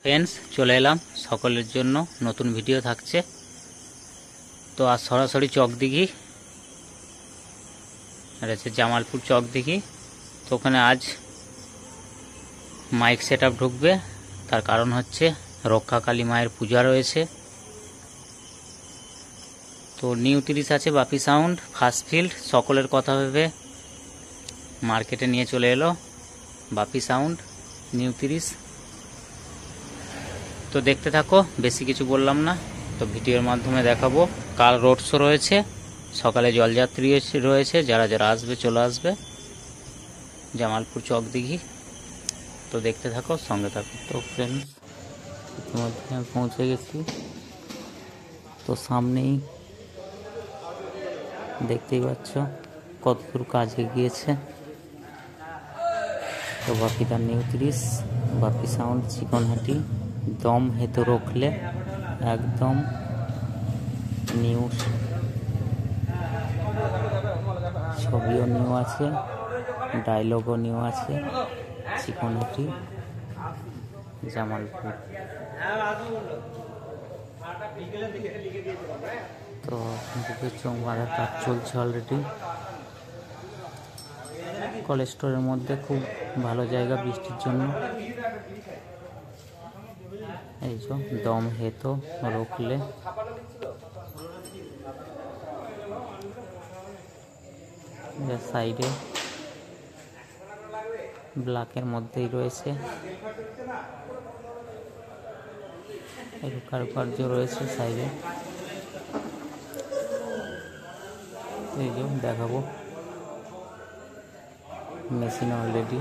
Friends, চলে এলাম সকলের জন্য নতুন ভিডিও থাকছে। তো আজ সরাসরি চকদিঘি আর আছে জামালপুর চকদিঘি। তো ওখানে আজ মাইক সেট আপ ঢুকবে, তার কারণ হচ্ছে রক্ষাকালী মায়ের পূজা রয়েছে। তো নিউ 30 আছে বাপি সাউন্ড, ফার্স্ট ফিল্ড, সকলের কথা ভেবে মার্কেটে নিয়ে চলে এলো বাপি সাউন্ড নিউ 30। তো দেখতে থাকো, বেশি কিছু বললাম না, তো ভিডিওর মাধ্যমে দেখাবো। কাল রোড শো রয়েছে, সকালে জলযাত্রী রয়েছে, যারা যারা আসবে চলে আসবে জামালপুর চকদিঘি। তো দেখতে থাকো, সঙ্গে থাকো। তো ফ্রেন্ডস, ইতিমধ্যে আমি পৌঁছে গেছি। তো সামনেই দেখতেই পাচ্ছ কতদূর কাজ এগিয়েছে। তো বাপিদার নিউ 30, বাপি সাউন্ড, চিকনহাটি, দম হেতো রখলে, একদম নিউ, ছবিও নিউ আছে, ডায়লগও নিউ আছে। চিকনহাটি জামালপুর। তো চোখ বাঁধার কাজ চলছে অলরেডি। কলেজ স্টোরের মধ্যে খুব ভালো জায়গা বৃষ্টির জন্য। এই যে দম হেতো রখলে, সাইডে ব্ল্যাকের মধ্যেই রয়েছে, একটু কারুকার্য রয়েছে সাইডে। এই যে দেখাবো, মেশিন অলরেডি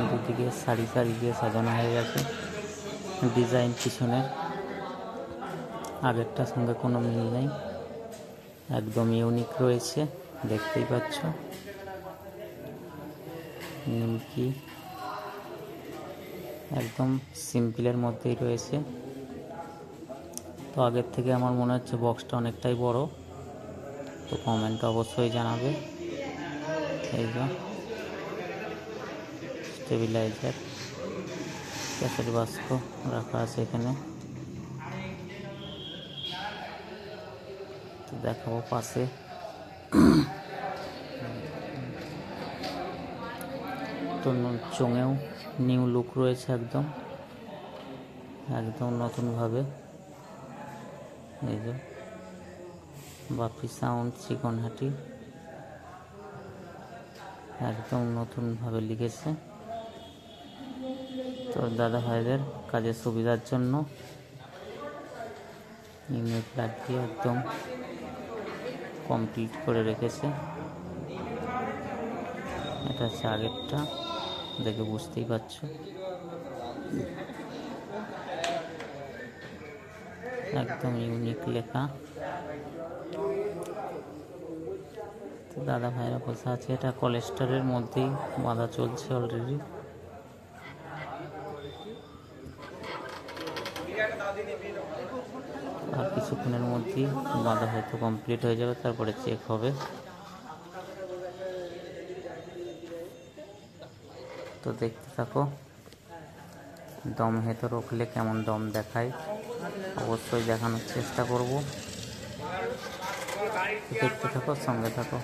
দুদিকে সারি সারি দিয়ে সাজানো হয়ে গেছে। ডিজাইন পিছনের আগেরটার সঙ্গে কোনো মিল নেই, একদম ইউনিক রয়েছে, দেখতেই পাচ্ছ। নিমকি একদম সিম্পলের মধ্যেই রয়েছে। তো আগের থেকে আমার মনে হচ্ছে বক্সটা অনেকটাই বড়, তো কমেন্ট অবশ্যই জানাবে। এই যে স্টেবিলাইজার, ক্যাসেট বাস্ক রাখা আছে এখানে। তো দেখাবো পাশে তো চোঙেও নিউ লুক রয়েছে, একদম একদম নতুনভাবে। এই যে বাপি সাউন্ড চিকনহাটি, একদম নতুনভাবে লিখেছে। তো দাদা ভাইদের কাজের সুবিধার জন্য ইমেজ লাগিয়ে একদম কমপ্লিট করে রেখেছে। এটা হচ্ছে আগেরটা, দেখে বুঝতেই পারছো। একদম ইউনিক লেখা। তো দাদা ভাইরা বসে আছে, এটা কলেস্টারের মধ্যেই বাঁধা চলছে অলরেডি। আর কিছুক্ষণের মধ্যেই বাঁধা হয়তো কমপ্লিট হয়ে যাবে, তারপরে চেক হবে। তো দেখতে থাকো, দম হেতো রখলে কেমন দম দেখায় অবশ্যই দেখানোর চেষ্টা করব। দেখতে থাকো, সঙ্গে থাকো।